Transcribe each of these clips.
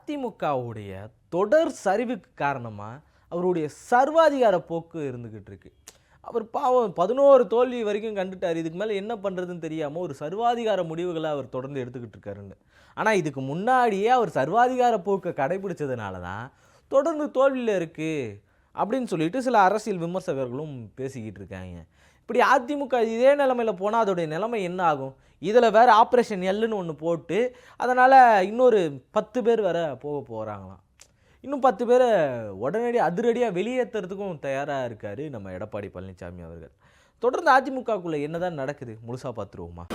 அதிமுகவுடைய தொடர் சரிவுக்கு காரணமாக அவருடைய சர்வாதிகார போக்கு இருந்துக்கிட்டு இருக்கு. அவர் பாவம் 11 தோல்வி வரைக்கும் கண்டுட்டார். இதுக்கு மேலே என்ன பண்ணுறதுன்னு தெரியாமல் ஒரு சர்வாதிகார முடிவுகளை அவர் தொடர்ந்து எடுத்துக்கிட்டு இருக்காருன்னு. ஆனால் இதுக்கு முன்னாடியே அவர் சர்வாதிகார போக்கை கடைபிடிச்சதுனால தான் தொடர்ந்து தோல்வியில் இருக்குது அப்படின்னு சொல்லிட்டு சில அரசியல் விமர்சகர்களும் பேசிக்கிட்டு இருக்காங்க. இப்படி அதிமுக இதே நிலைமையில் போனால் அதோடைய நிலைமை என்ன ஆகும்? இதில் வேறு ஆப்ரேஷன் எல்லுன்னு ஒன்று போட்டு அதனால் இன்னொரு 10 பேர் வேற போக போகிறாங்களாம். இன்னும் 10 பேரை உடனடியாக அதிரடியாக வெளியேற்றுறதுக்கும் தயாராக இருக்கார் நம்ம எடப்பாடி பழனிசாமி அவர்கள். தொடர்ந்து அதிமுகக்குள்ளே என்னதான் நடக்குது முழுசாக பார்த்துருவோமா?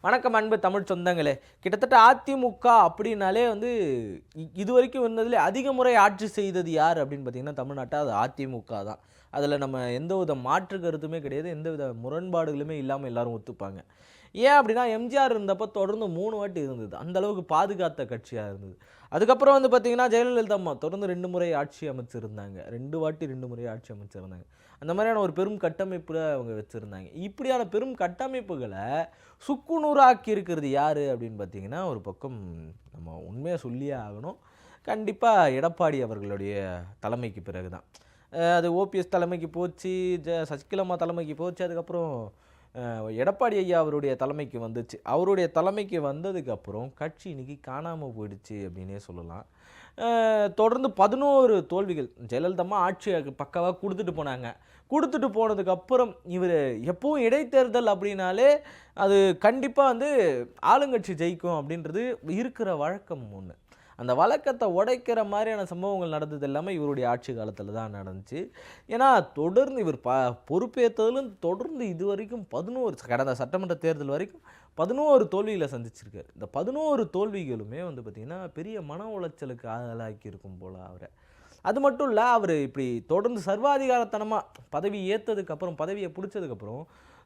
வணக்கம் அன்பு தமிழ் சொந்தங்களே. கிட்டத்தட்ட அதிமுக அப்படின்னாலே இது வரைக்கும் வந்ததுல அதிக முறை ஆட்சி செய்தது யார் அப்படின்னு பார்த்தீங்கன்னா தமிழ்நாட்டை அது அதிமுக தான். அதில் நம்ம எந்தவித மாற்று கருத்துமே கிடையாது, எந்தவித முரண்பாடுகளுமே இல்லாமல் எல்லாரும் ஒத்துப்பாங்க. ஏன் அப்படின்னா எம்ஜிஆர் இருந்தப்போ தொடர்ந்து 3 வாட்டி இருந்தது, அந்த அளவுக்கு பாதுகாத்த கட்சியாக இருந்தது. அதுக்கப்புறம் பார்த்தீங்கன்னா ஜெயலலிதா அம்மா தொடர்ந்து 2 முறை ஆட்சி அமைச்சிருந்தாங்க, 2 வாட்டி 2 முறை ஆட்சி அமைச்சிருந்தாங்க. அந்த மாதிரியான ஒரு பெரும் கட்டமைப்பில் அவங்க வச்சுருந்தாங்க. இப்படியான பெரும் கட்டமைப்புகளை சுக்குநூறாக்கி இருக்கிறது யார் அப்படின்னு பார்த்தீங்கன்னா, ஒரு பக்கம் நம்ம உண்மையாக சொல்லியே ஆகணும், கண்டிப்பாக எடப்பாடி அவர்களுடைய தலைமைக்கு பிறகு தான். அது ஓபிஎஸ் தலைமைக்கு போச்சு, சசிகலா தலைமைக்கு போச்சு, அதுக்கப்புறம் எடப்பாடி ஐயா அவருடைய தலைமைக்கு வந்துச்சு. அவருடைய தலைமைக்கு வந்ததுக்கப்புறம் கட்சி இன்றைக்கி காணாமல் போயிடுச்சு அப்படின்னே சொல்லலாம். தொடர்ந்து 11 தோல்விகள். ஜெயலலிதா ஆட்சி பக்காவாக கொடுத்துட்டு போனாங்க. கொடுத்துட்டு போனதுக்கப்புறம் இவர் எப்பவும் இடைத்தேர்தல் அப்படின்னாலே அது கண்டிப்பாக ஆளுங்கட்சி ஜெயிக்கும் அப்படின்றது இருக்கிற வழக்கம் ஒன்று. அந்த வழக்கத்தை உடைக்கிற மாதிரியான சம்பவங்கள் நடந்தது எல்லாமே இவருடைய ஆட்சி காலத்தில் தான் நடந்துச்சு. ஏன்னா தொடர்ந்து இவர் பொறுப்பேற்றதிலும் தொடர்ந்து இது வரைக்கும் 11 கடந்த சட்டமன்ற தேர்தல் வரைக்கும் 11 தோல்விகளை சந்திச்சிருக்காரு. இந்த 11 தோல்விகளுமே பார்த்திங்கன்னா பெரிய மன உளைச்சலுக்கு ஆளாக்கியிருக்கும் போல் அவரை. அது மட்டும் இல்லை, அவர் இப்படி தொடர்ந்து சர்வாதிகாரத்தனமாக பதவி ஏற்றதுக்கப்புறம், பதவியை பிடிச்சதுக்கப்புறம்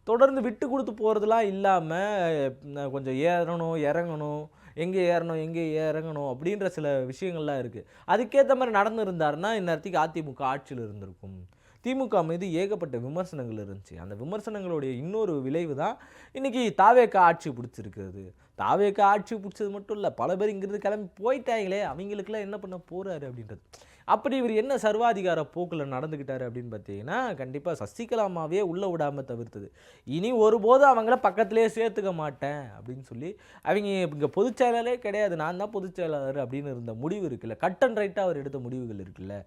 தொடர்ந்து விட்டு கொடுத்து போகிறதுலாம் இல்லாமல் கொஞ்சம் ஏறணும் இறங்கணும், எங்கே ஏறணும் எங்கே இறங்கணும் அப்படின்ற சில விஷயங்கள்லாம் இருக்குது. அதுக்கேற்ற மாதிரி நடந்துருந்தாருன்னா இந்நேரத்துக்கு அதிமுக ஆட்சியில் இருந்திருக்கும். திமுக மீது ஏகப்பட்ட விமர்சனங்கள் இருந்துச்சு. அந்த விமர்சனங்களுடைய இன்னொரு விளைவு தான் இன்றைக்கி தாவேக ஆட்சி பிடிச்சிருக்கிறது. தாவேக ஆட்சி பிடிச்சது மட்டும் இல்லை, பல பேர் இங்கிருந்து கிளம்பி போயிட்டாங்களே, அவங்களுக்கெல்லாம் என்ன பண்ண போகிறாரு அப்படின்றது. அப்படி இவர் என்ன சர்வாதிகார போக்கில் நடந்துக்கிட்டார் அப்படின்னு பார்த்தீங்கன்னா, கண்டிப்பாக சசிகலாமாவே உள்ளே விடாமல் தவிர்த்தது. இனி ஒருபோதும் அவங்கள பக்கத்திலே சேர்த்துக்க மாட்டேன் அப்படின்னு சொல்லி அவங்க இங்கே பொதுச்செயலாளரே கிடையாது, நான் தான் பொதுச்செயலாளர் அப்படின்னு இருந்த முடிவு இருக்குல்ல, கட் அண்ட் ரைட்டாக அவர் எடுத்த முடிவுகள் இருக்குல்ல,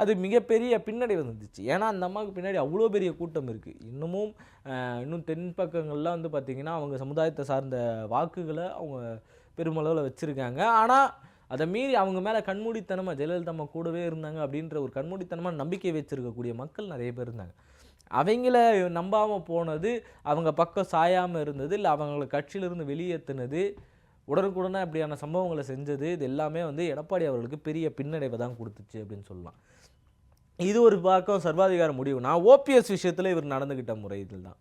அது மிகப்பெரிய பின்னடைவு வந்துச்சு. ஏன்னா அந்த அம்மாவுக்கு பின்னாடி அவ்வளோ பெரிய கூட்டம் இருக்குது. இன்னும் தென் பக்கங்கள்லாம் பார்த்திங்கன்னா அவங்க சமுதாயத்தை சார்ந்த வாக்குகளை அவங்க பெருமளவில் வச்சுருக்காங்க. ஆனால் அதை மீறி அவங்க மேலே கண்மூடித்தனமாக ஜெயலலிதா அம்மா கூடவே இருந்தாங்க அப்படின்ற ஒரு கண்மூடித்தனமாக நம்பிக்கை வச்சுருக்கக்கூடிய மக்கள் நிறைய பேர் இருந்தாங்க. அவங்கள நம்பாமல் போனது, அவங்க பக்கம் சாயாமல் இருந்தது, இல்லை அவங்கள கட்சியிலிருந்து வெளியேற்றினது, உடனுக்குடனே இப்படியான சம்பவங்களை செஞ்சது, இது எல்லாமே எடப்பாடி அவர்களுக்கு பெரிய பின்னடைவை தான் கொடுத்துச்சு அப்படின்னு சொல்லலாம். இது ஒரு பக்கம் சர்வாதிகார முடிவு. நான் ஓபிஎஸ் விஷயத்தில் இவர் நடந்துக்கிட்ட முறை இதில் தான்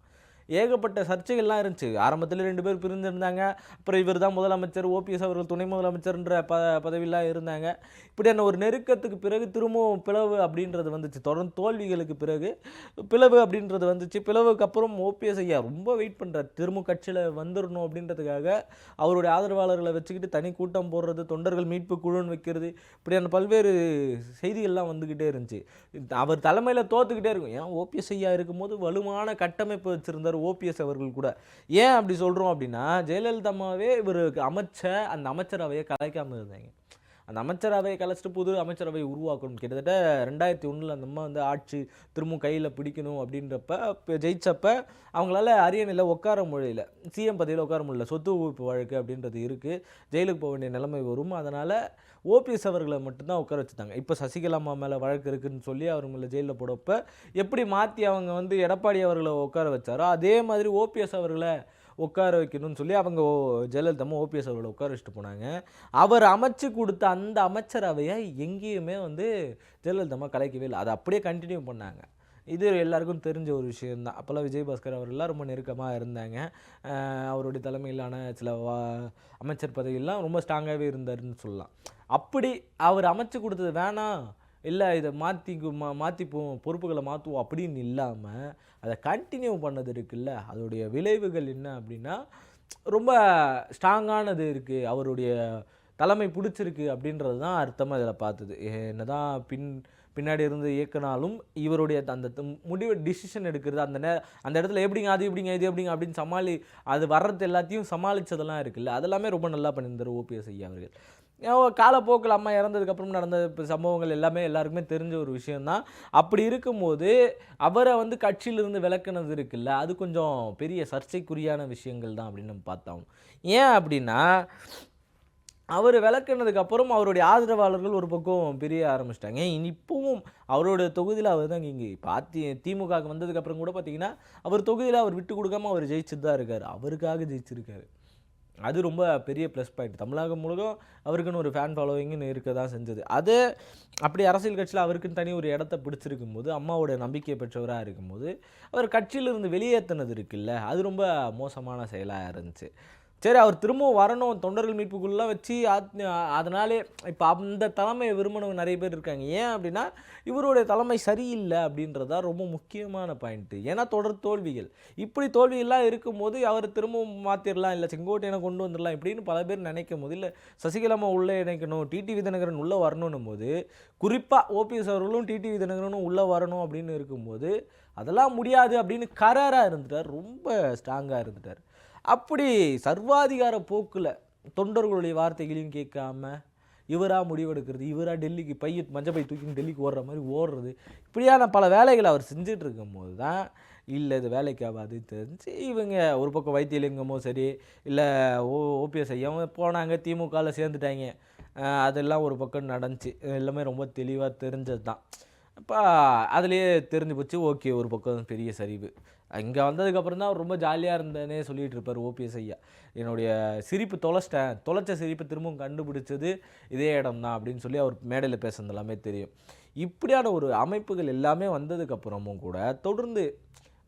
ஏகப்பட்ட சர்ச்சைகள்லாம் இருந்துச்சு. ஆரம்பத்தில் 2 பேர் பிரிந்திருந்தாங்க, அப்புறம் இவர் தான் முதலமைச்சர், ஓபிஎஸ் அவர்கள் துணை முதலமைச்சர்ன்ற பதவியெல்லாம் இருந்தாங்க. இப்படியான ஒரு நெருக்கத்துக்கு பிறகு திரும்பவும் பிளவு அப்படின்றது வந்துச்சு. தொடர்ந்து தோல்விகளுக்கு பிறகு பிளவு அப்படின்றது வந்துச்சு. பிளவுக்கு அப்புறம் ஓபிஎஸ் ஐயா ரொம்ப வெயிட் பண்ணுறார், திரும்ப கட்சியில் வந்துடணும் அப்படின்றதுக்காக அவருடைய ஆதரவாளர்களை வச்சுக்கிட்டு தனி கூட்டம் போடுறது, தொண்டர்கள் மீட்பு குழுன்னு வைக்கிறது, இப்படியான பல்வேறு செய்திகள்லாம் வந்துக்கிட்டே இருந்துச்சு. அவர் தலைமையில் தோற்றுக்கிட்டே இருக்கும். ஏன் ஓபிஎஸ் ஐயா இருக்கும்போது வலுவான கட்டமைப்பு வச்சுருந்தார் ஓபிஎஸ் அவர்கள் கூட. ஏன் அப்படி சொல்கிறோம் அப்படின்னா, ஜெயலலிதா அம்மாவே இவருக்கு அந்த அமைச்சரவையை கலைக்காமல் இருந்தாங்க. அந்த அமைச்சரவையை கலைச்சிட்டு புது அமைச்சரவையை உருவாக்கணும். கிட்டத்தட்ட 2001 அந்த அம்மா ஆட்சி திரும்ப கையில் பிடிக்கணும் அப்படின்றப்ப ஜெயிச்சப்ப அவங்களால அரியணையில் உட்கார முடியல, சிஎம் பதவியில் உட்கார முடியல, சொத்து குவிப்பு வழக்கு அப்படின்றது இருக்குது, ஜெயிலுக்கு போக வேண்டிய நிலைமை வரும். அதனால் ஓபிஎஸ் அவர்களை மட்டும்தான் உட்கார வச்சுட்டாங்க. இப்போ சசிகலா அம்மா மேலே வழக்கு இருக்குதுன்னு சொல்லி அவர் மேலே ஜெயிலில் போடப்போ எப்படி மாற்றி அவங்க எடப்பாடி அவர்களை உட்கார வச்சாரோ அதே மாதிரி ஓபிஎஸ் அவர்களை உட்கார வைக்கணும்னு சொல்லி அவங்க ஜெயலலிதா ஓபிஎஸ் அவர்களை உட்கார வச்சுட்டு போனாங்க. அவர் அமைச்சு கொடுத்த அந்த அமைச்சரவையை எங்கேயுமே ஜெயலலிதா கலைக்கவே இல்லை, அதை அப்படியே கண்டினியூ பண்ணாங்க. இது எல்லாருக்கும் தெரிஞ்ச ஒரு விஷயந்தான். அப்போல்லாம் விஜயபாஸ்கர் அவர்கள்லாம் ரொம்ப நெருக்கமாக இருந்தாங்க. அவருடைய தலைமையிலான சில அமைச்சர் பதவியெல்லாம் ரொம்ப ஸ்ட்ராங்காகவே இருந்தாருன்னு சொல்லலாம். அப்படி அவர் அமைச்சு கொடுத்தது வேணாம், இல்லை இதை மாற்றி பொறுப்புகளை மாற்றுவோம் அப்படின்னு இல்லாமல் அதை கண்டினியூ பண்ணது இருக்குல்ல, அதோடைய விளைவுகள் என்ன அப்படின்னா ரொம்ப ஸ்ட்ராங்கானது இருக்குது, அவருடைய தலைமை பிடிச்சிருக்கு அப்படின்றது தான் அர்த்தமாக இதில் பார்த்தது. என்னதான் பின்னாடி இருந்து இயக்குனாலும் இவருடைய அந்த முடிவு டிசிஷன் எடுக்கிறது அந்த இடத்துல எப்படிங்க அது எப்படிங்க இது எப்படிங்க அப்படின்னு அது வர்றது எல்லாத்தையும் சமாளித்ததெல்லாம் இருக்குல்ல, அதெல்லாமே ரொம்ப நல்லா பண்ணியிருந்தார் ஓபிஎஸ் ஐயா அவர்கள். காலப்போக்கில் அம்மா இறந்ததுக்கப்புறம் நடந்த சம்பவங்கள் எல்லாமே எல்லாருக்குமே தெரிஞ்ச ஒரு விஷயந்தான். அப்படி இருக்கும்போது அவரை கட்சியிலிருந்து விலக்குனது இருக்குல்ல, அது கொஞ்சம் பெரிய சர்ச்சைக்குரியான விஷயங்கள் தான் அப்படின்னு நம்ம பார்த்தோம். ஏன் அப்படின்னா அவர் விளக்குனதுக்கப்புறம் அவருடைய ஆதரவாளர்கள் ஒரு பக்கம் பிரிய ஆரம்பிச்சிட்டாங்க. இப்பவும் அவரோட தொகுதியில் அவர் தான் இங்கே இப்போ திமுகவுக்கு வந்ததுக்கப்புறம் கூட பார்த்தீங்கன்னா அவர் தொகுதியில் அவர் விட்டு கொடுக்காம அவர் ஜெயிச்சுட்டு தான் இருக்கார், அவருக்காக ஜெயிச்சிருக்காரு. அது ரொம்ப பெரிய ப்ளஸ் பாயிண்ட். தமிழகம் முழுவதும் அவருக்குன்னு ஒரு ஃபேன் ஃபாலோவிங்னு இருக்க தான் செஞ்சது. அது அப்படி அரசியல் கட்சியில் அவருக்குன்னு தனி ஒரு இடத்த பிடிச்சிருக்கும் போது, அம்மாவோட நம்பிக்கை பெற்றவராக இருக்கும்போது அவர் கட்சியிலிருந்து வெளியேற்றினது இருக்குல்ல, அது ரொம்ப மோசமான செயலாக இருந்துச்சு. சரி, அவர் திரும்பவும் வரணும் தொண்டர்கள் மீட்புக்குள்ளே வச்சு அதனாலே இப்போ அந்த தலைமையை விரும்பினவங்க நிறைய பேர் இருக்காங்க. ஏன் அப்படின்னா இவருடைய தலைமை சரியில்லை அப்படின்றதா ரொம்ப முக்கியமான பாயிண்ட்டு. ஏன்னா தொடர் தோல்விகள், இப்படி தோல்வியெல்லாம் இருக்கும்போது அவர் திரும்பவும் மாற்றிடலாம், இல்லை செங்கோட்டையனை கொண்டு வந்துடலாம் இப்படின்னு பல பேர் நினைக்கும் போது, இல்லை சசிகலாமா உள்ளே இணைக்கணும், டிடிவி தினகரன் உள்ளே வரணும் போது, குறிப்பாக ஓபிஎஸ் அவர்களும் டிடிவி தினகரனும் உள்ளே வரணும் அப்படின்னு இருக்கும்போது அதெல்லாம் முடியாது அப்படின்னு கராராக இருந்துட்டார், ரொம்ப ஸ்ட்ராங்காக இருந்துட்டார். அப்படி சர்வாதிகார போக்கில் தொண்டர்களுடைய வார்த்தைகளையும் கேட்காம இவராக முடிவெடுக்கிறது, இவராக டெல்லிக்கு மஞ்சள் பை தூக்கி டெல்லிக்கு ஓடுற மாதிரி ஓடுறது, இப்படியான பல வேலைகளை அவர் செஞ்சுட்டு இருக்கும் போது தான் இல்லை இது வேலைக்கு ஆகாது தெரிஞ்சு இவங்க ஒரு பக்கம் வைத்தியலிங்கமோ சரி, இல்லை ஓபிஎஸ் ஐயாவும் போனாங்க, திமுகவில் சேர்ந்துட்டாங்க. அதெல்லாம் ஒரு பக்கம் நடந்துச்சு, எல்லாமே ரொம்ப தெளிவாக தெரிஞ்சது தான். அப்போ அதுலேயே தெரிஞ்சு போச்சு, ஓகே ஒரு பக்கம் பெரிய சரிவு. இங்கே வந்ததுக்கப்புறம் தான் அவர் ரொம்ப ஜாலியாக இருந்தேனே சொல்லிகிட்டு இருப்பார் ஓபிஎஸ் ஐயா. என்னுடைய சிரிப்பு தொலைச்ச சிரிப்பு திரும்பவும் கண்டுபிடிச்சது இதே இடம் தான் அப்படின்னு சொல்லி அவர் மேடையில் பேசுனது எல்லாமே தெரியும். இப்படியான ஒரு அமைப்புகள் எல்லாமே வந்ததுக்கப்புறமும் கூட தொடர்ந்து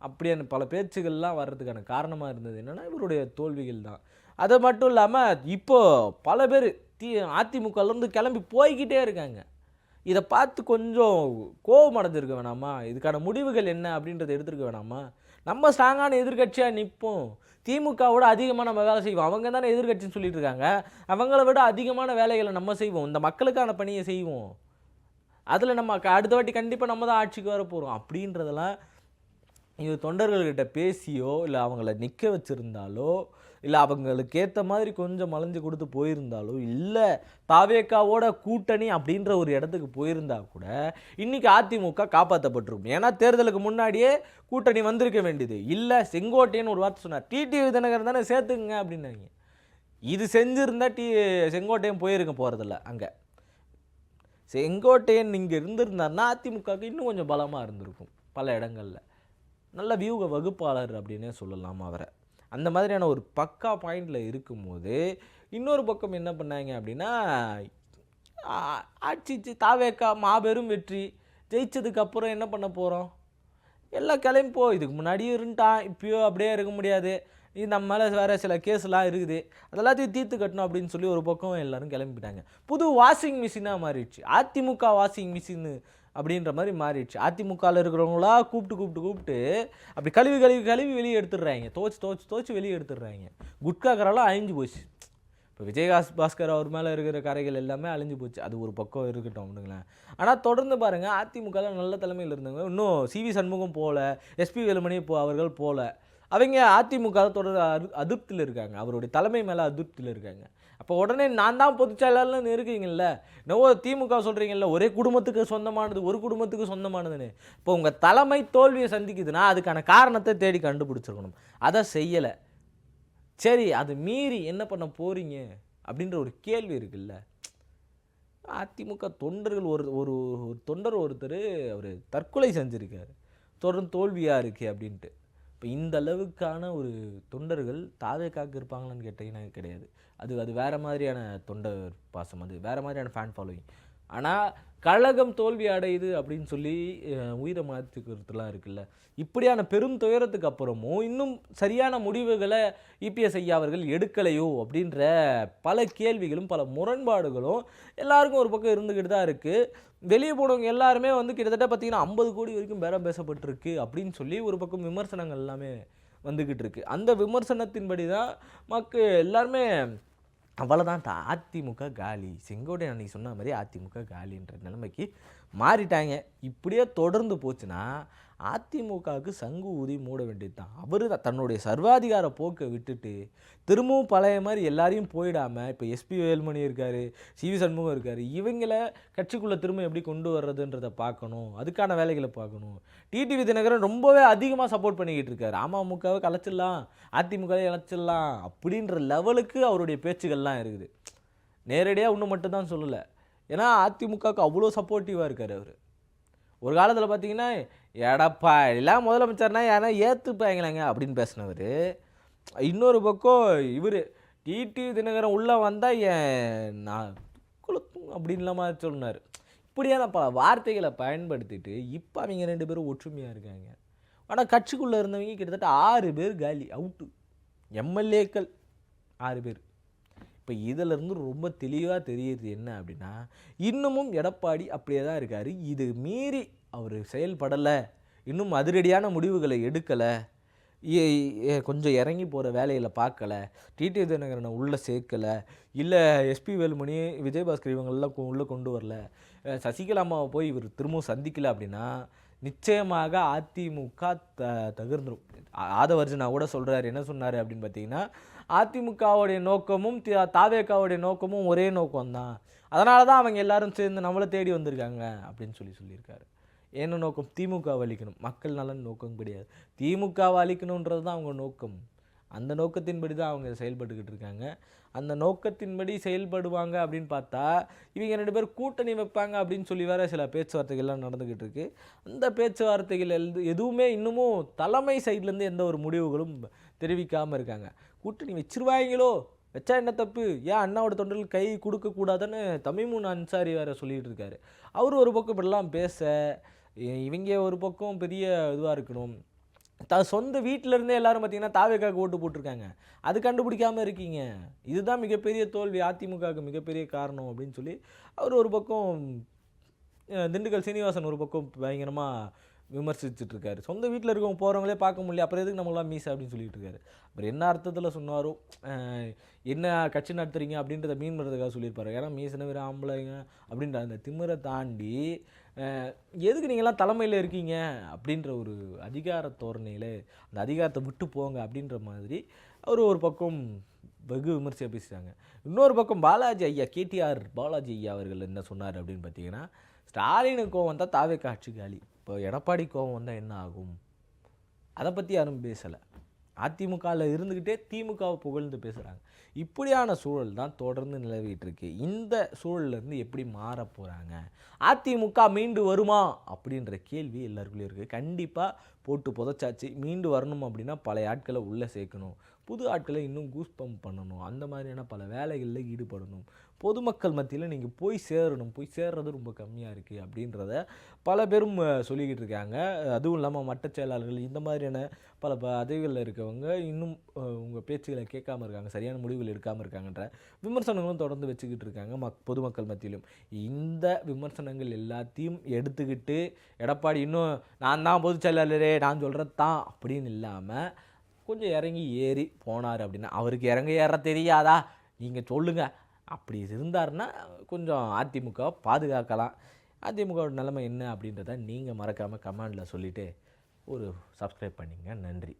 அப்படியான பல பேச்சுகள்லாம் வர்றதுக்கான காரணமாக இருந்தது என்னென்னா இவருடைய தோல்விகள் தான். அது மட்டும் இல்லாமல் இப்போது பல பேர் அதிமுகலேருந்து கிளம்பி போய்கிட்டே இருக்காங்க. இதை பார்த்து கொஞ்சம் கோபம் அடைஞ்சிருக்க வேணாமா, இதுக்கான முடிவுகள் என்ன அப்படின்றத எடுத்துருக்க வேணாமா. நம்ம ஸ்ட்ராங்கான எதிர்கட்சியாக நிற்போம், திமுகவோட அதிகமாக நம்ம வேலை செய்வோம். அவங்க தானே எதிர்கட்சின்னு சொல்லிட்டு இருக்காங்க, அவங்கள விட அதிகமான வேலைகளை நம்ம செய்வோம், இந்த மக்களுக்கான பணியை செய்வோம், அதில் நம்ம அடுத்த வாட்டி கண்டிப்பாக நம்ம தான் ஆட்சிக்கு வர போகிறோம் அப்படின்றதெல்லாம் இது தொண்டர்கள்கிட்ட பேசியோ இல்லை அவங்கள நிற்க வச்சுருந்தாலோ இல்லை அவங்களுக்கு ஏற்ற மாதிரி கொஞ்சம் மலைஞ்சு கொடுத்து போயிருந்தாலோ இல்லை தாவேக்காவோட கூட்டணி அப்படின்ற ஒரு இடத்துக்கு போயிருந்தா கூட இன்றைக்கி அதிமுக காப்பாற்றப்பட்டிருக்கும். ஏன்னா தேர்தலுக்கு முன்னாடியே கூட்டணி வந்திருக்க வேண்டியது இல்லை. செங்கோட்டையன் ஒரு வார்த்தை சொன்னார், டிடிவி தினகரன் தானே சேர்த்துக்குங்க அப்படின்னாங்க. இது செஞ்சுருந்தா செங்கோட்டையன் போயிருக்க போகிறதில்ல. அங்கே செங்கோட்டையன் இங்கே இருந்திருந்தாருன்னா அதிமுகவுக்கு இன்னும் கொஞ்சம் பலமாக இருந்திருக்கும். பல இடங்களில் நல்ல வியூக வகுப்பாளர் அப்படின்னே சொல்லலாம் அவரை. அந்த மாதிரியான ஒரு பக்கா பாயிண்டில் இருக்கும்போது இன்னொரு பக்கம் என்ன பண்ணாங்க அப்படின்னா ஆட்சி தாவேக்கா மாபெரும் வெற்றி ஜெயிச்சதுக்கப்புறம் என்ன பண்ண போகிறோம், எல்லாம் கிளம்பிப்போ, இதுக்கு முன்னாடியும் இருந்துட்டான், இப்போயோ அப்படியே இருக்க முடியாது, இது நம்ம மேலே வேறு சில கேஸ்லாம் இருக்குது, அதெல்லாத்தையும் தீர்த்து கட்டணும் அப்படின்னு சொல்லி ஒரு பக்கம் எல்லோரும் கிளம்பிட்டாங்க. புது வாஷிங் மிஷினாக மாறிடுச்சு, அதிமுக வாஷிங் மிஷின் அப்படின்ற மாதிரி மாறிடுச்சு. அதிமுகவில் இருக்கிறவங்களா கூப்பிட்டு அப்படி கழுவி வெளியே எடுத்துடுறாங்க, துவச்சி வெளியே எடுத்துடுறாங்க. குட்காக்கரெல்லாம் அழிஞ்சு போச்சு. இப்போ விஜயபாஸ்கர் அவர் மேலே இருக்கிற கரைகள் எல்லாமே அழிஞ்சு போச்சு. அது ஒரு பக்கம் இருக்கட்டும் அப்படிங்களேன். ஆனால் தொடர்ந்து பாருங்கள், அதிமுகவில் நல்ல தலைமையில் இருந்தவங்க இன்னும் சிவி சண்முகம் போகல, எஸ்பி வேலுமணி அவர்கள் போகல. அவங்க அதிமுக தொடர் அதிருப்தியில் இருக்காங்க, அவருடைய தலைமை மேலே அதிருப்தியில் இருக்காங்க. அப்போ உடனே நான் தான் பொதுச்செயலாளர்னு இருக்கீங்கல்ல, என்னவோ திமுக சொல்கிறீங்கல்ல ஒரே குடும்பத்துக்கு சொந்தமானது, ஒரு குடும்பத்துக்கு சொந்தமானதுன்னு. இப்போ உங்கள் தலைமை தோல்வியை சந்திக்குதுன்னா அதுக்கான காரணத்தை தேடி கண்டுபிடிச்சிருக்கணும், அதை செய்யலை. சரி, அது மீறி என்ன பண்ண போகிறீங்க அப்படின்ற ஒரு கேள்வி இருக்குல்ல. அதிமுக தொண்டர்கள் ஒரு தொண்டர் ஒருத்தர் அவர் தற்கொலை செஞ்சுருக்காரு, தொடர்ந்து தோல்வியாக இருக்குது அப்படின்ட்டு. இப்போ இந்த அளவுக்கான ஒரு தொண்டர்கள் தாவேக்காக்கு இருப்பாங்களான்னு கேட்டிங்கன்னா கிடையாது. அது வேறு மாதிரியான தொண்டர் பாசம், அது வேறு மாதிரியான ஃபேன் ஃபாலோவிங். ஆனால் கழகம் தோல்வி அடையுது அப்படின்னு சொல்லி உயிரை மாற்றிக்கிறதுலாம் இருக்குல்ல. இப்படியான பெரும் துயரத்துக்கு அப்புறமும் இன்னும் சரியான முடிவுகளை இபிஎஸ் ஐயா அவர்கள் எடுக்கலையோ அப்படின்ற பல கேள்விகளும் பல முரண்பாடுகளும் எல்லாருக்கும் ஒரு பக்கம் இருந்துக்கிட்டு தான் இருக்குது. வெளியே போனவங்க எல்லாருமே வந்து கிட்டத்தட்ட பார்த்தீங்கன்னா 50 கோடி வரைக்கும் பேரம் பேசப்பட்டிருக்கு அப்படின்னு சொல்லி ஒரு பக்கம் விமர்சனங்கள் எல்லாமே வந்துக்கிட்டு இருக்கு. அந்த விமர்சனத்தின்படி தான் மக்கள் எல்லாருமே அவ்வளோதான் அதிமுக காலி, செங்கோட்டையன் அன்னைக்கு சொன்ன மாதிரி அதிமுக காலின்ற நிலைமைக்கு மாறிட்டாங்க. இப்படியே தொடர்ந்து போச்சுன்னா அதிமுகவுக்கு சங்கு ஊதி மூட வேண்டியது தான். அவர் தான் தன்னுடைய சர்வாதிகார போக்கை விட்டுட்டு திரும்பவும் பழைய மாதிரி எல்லாரையும் போயிடாமல் இப்போ எஸ்பி வேலுமணி இருக்கார், சிவி சண்முகம் இருக்கார், இவங்களை கட்சிக்குள்ளே திரும்ப எப்படி கொண்டு வர்றதுன்றதை பார்க்கணும், அதுக்கான வேலைகளை பார்க்கணும். டிடிவி தினகரன் ரொம்பவே அதிகமாக சப்போர்ட் பண்ணிக்கிட்டு இருக்காரு. அமமுகவை கலைச்சிடலாம், அதிமுகவை இழைச்சிடலாம் அப்படின்ற லெவலுக்கு அவருடைய பேச்சுகள்லாம் இருக்குது. நேரடியாக இன்னும் மட்டும்தான் சொல்லலை. ஏன்னா அதிமுகவுக்கு அவ்வளோ சப்போர்ட்டிவாக இருக்கார் அவர். ஒரு காலத்தில் பார்த்தீங்கன்னா எடப்பாடிலாம் முதலமைச்சர்னா யாரா ஏற்றுப்பாங்களாங்க அப்படின்னு பேசினவர், இன்னொரு பக்கம் இவர் டிடிவி தினகரன் உள்ளே வந்தால் நான் குளத்தும் அப்படின்லாம் மாதிரி சொன்னார். இப்படியான பல வார்த்தைகளை பயன்படுத்திட்டு இப்போ அவங்க 2 பேரும் ஒற்றுமையாக இருக்காங்க. ஆனால் கட்சிக்குள்ளே இருந்தவங்க கிட்டத்தட்ட 6 பேர் காலி, அவுட்டு. எம்எல்ஏக்கள் 6 பேர். இப்போ இதிலேருந்து ரொம்ப தெளிவாக தெரியுது என்ன அப்படின்னா, இன்னமும் எடப்பாடி அப்படியே தான் இருக்கார். இது மீறி அவர் செயல்படலை, இன்னும் அதிரடியான முடிவுகளை எடுக்கலை, கொஞ்சம் இறங்கி போகிற வேலையில் பார்க்கலை, டிடிவி தினகரனை உள்ளே சேர்க்கலை, இல்லை எஸ்பி வேலுமணி விஜயபாஸ்கர் இவங்களெல்லாம் உள்ளே கொண்டு வரல, சசிகலா அம்மாவை போய் இவர் திரும்பவும் சந்திக்கலை அப்படின்னா நிச்சயமாக அதிமுக தகர்ந்துடும். ஆதவர்ஜனா கூட சொல்கிறார். என்ன சொன்னார் அப்படின்னு பார்த்தீங்கன்னா, அதிமுகவுடைய நோக்கமும் தாவேக்காவுடைய நோக்கமும் ஒரே நோக்கம்தான், அதனால தான் அவங்க எல்லாரும் சேர்ந்து நம்மளை தேடி வந்திருக்காங்க அப்படின்னு சொல்லியிருக்காரு. என்ன நோக்கம்? திமுகவை அழிக்கணும். மக்கள் நலன் நோக்கம் கிடையாது, திமுகவை அழிக்கணுன்றது தான் அவங்க நோக்கம். அந்த நோக்கத்தின்படி தான் அவங்க செயல்பட்டுக்கிட்டு இருக்காங்க. அந்த நோக்கத்தின்படி செயல்படுவாங்க அப்படின்னு பார்த்தா இவங்க 2 பேர் கூட்டணி வைப்பாங்க அப்படின்னு சொல்லி வேறு சில பேச்சுவார்த்தைகள்லாம் நடந்துக்கிட்டு இருக்குது. அந்த பேச்சுவார்த்தைகள் எதுவுமே இன்னமும் தலைமை சைட்லேருந்து எந்த ஒரு முடிவுகளும் தெரிவிக்காமல் இருக்காங்க. கூட்டணி வச்சிருவாங்களோ, வச்சா என்ன தப்பு, ஏன் அண்ணாவோட தொண்டர்கள் கை கொடுக்கக்கூடாதுன்னு தமிமுன் அன்சாரி வேறு சொல்லிகிட்டு இருக்காரு. அவர் ஒரு பக்கம் இப்படிலாம் பேச, இவங்க ஒரு பக்கம் பெரிய இதுவாக இருக்கணும். சொந்த வீட்டிலேருந்தே எல்லாரும் பார்த்தீங்கன்னா தாவேக்காவுக்கு ஓட்டு போட்டிருக்காங்க, அது கண்டுபிடிக்காமல் இருக்கீங்க, இதுதான் மிகப்பெரிய தோல்வி, அதிமுகவுக்கு மிகப்பெரிய காரணம் அப்படின்னு சொல்லி அவர் ஒரு பக்கம், திண்டுக்கல் சீனிவாசன் ஒரு பக்கம் பயங்கரமாக விமர்சிச்சுட்ருக்காரு. சொந்த வீட்டில் இருக்கவங்க போகிறவங்களே பார்க்க முடியல, அப்புறம் எதுக்கு நம்மளாம் மீசை அப்படின்னு சொல்லிட்டு இருக்காரு. அப்புறம் என்ன அர்த்தத்தில் சொன்னாரோ, என்ன கட்சி நடத்துறீங்க அப்படின்றத மீன் பண்ணுறதுக்காக சொல்லியிருப்பாரு. ஏன்னா மீசனை வேறு ஆம்பளைங்க அப்படின்ற அந்த திமிரை தாண்டி எதுக்கு நீங்கள்லாம் தலைமையில் இருக்கீங்க அப்படின்ற ஒரு அதிகார தோரணையில் அந்த அதிகாரத்தை விட்டு போங்க அப்படின்ற மாதிரி அவர் ஒரு பக்கம் வெகு விமர்சையாக பேசுகிறாங்க. இன்னொரு பக்கம் பாலாஜி ஐயா, கேடிஆர் பாலாஜி ஐயா அவர்கள் என்ன சொன்னார் அப்படின்னு பார்த்தீங்கன்னா, ஸ்டாலினுக்கு கோவம் வந்தால் தாவேக்கா ஆட்சி காலி, இப்போ எடப்பாடி கோவம் வந்தால் என்ன ஆகும், அதை பற்றி யாரும் பேசலை. அதிமுகவில் இருந்துக்கிட்டே திமுகவை புகழ்ந்து பேசுகிறாங்க. இப்படியான சூழல் தான் தொடர்ந்து நிலவிட்டு இருக்கு. இந்த சூழல்லேருந்து எப்படி மாற போகிறாங்க, அதிமுக மீண்டு வருமா அப்படின்ற கேள்வி எல்லாருக்குள்ளேயும் இருக்குது. கண்டிப்பாக போட்டு புதைச்சாச்சு. மீண்டு வரணும் அப்படின்னா பழைய ஆட்களை உள்ளே சேர்க்கணும், புது ஆட்களை இன்னும் கூஸ் பம்ப் பண்ணணும், அந்த மாதிரியான பல வேலைகளில் ஈடுபடணும், பொதுமக்கள் மத்தியில் நீங்கள் போய் சேரணும், போய் சேர்றது ரொம்ப கம்மியாக இருக்குது அப்படின்றத பல பேரும் சொல்லிக்கிட்டு இருக்காங்க. அதுவும் இல்லாமல் மட்ட செயலாளர்கள் இந்த மாதிரியான பல பதவிகளில் இருக்கவங்க இன்னும் உங்கள் பேச்சுகளை கேட்காமல் இருக்காங்க, சரியான முடிவுகள் எடுக்காமல் இருக்காங்கன்ற விமர்சனங்களும் தொடர்ந்து வச்சுக்கிட்டு இருக்காங்க பொதுமக்கள் மத்தியிலும். இந்த விமர்சனங்கள் எல்லாத்தையும் எடுத்துக்கிட்டு எடப்பாடி இன்னும் நான் தான் பொதுச் செயலாளரே, நான் சொல்கிறது தான் அப்படின்னு இல்லாமல் கொஞ்சம் இறங்கி ஏறி போனார் அப்படின்னா, அவருக்கு ஏற தெரியாதா நீங்கள் சொல்லுங்கள், அப்படி இருந்தாருன்னா கொஞ்சம் அதிமுகவை பாதுகாக்கலாம். அதிமுகவோட நிலைமை என்ன அப்படின்றத நீங்கள் மறக்காமல் கமெண்டில் சொல்லிவிட்டு ஒரு சப்ஸ்கிரைப் பண்ணிங்க. நன்றி.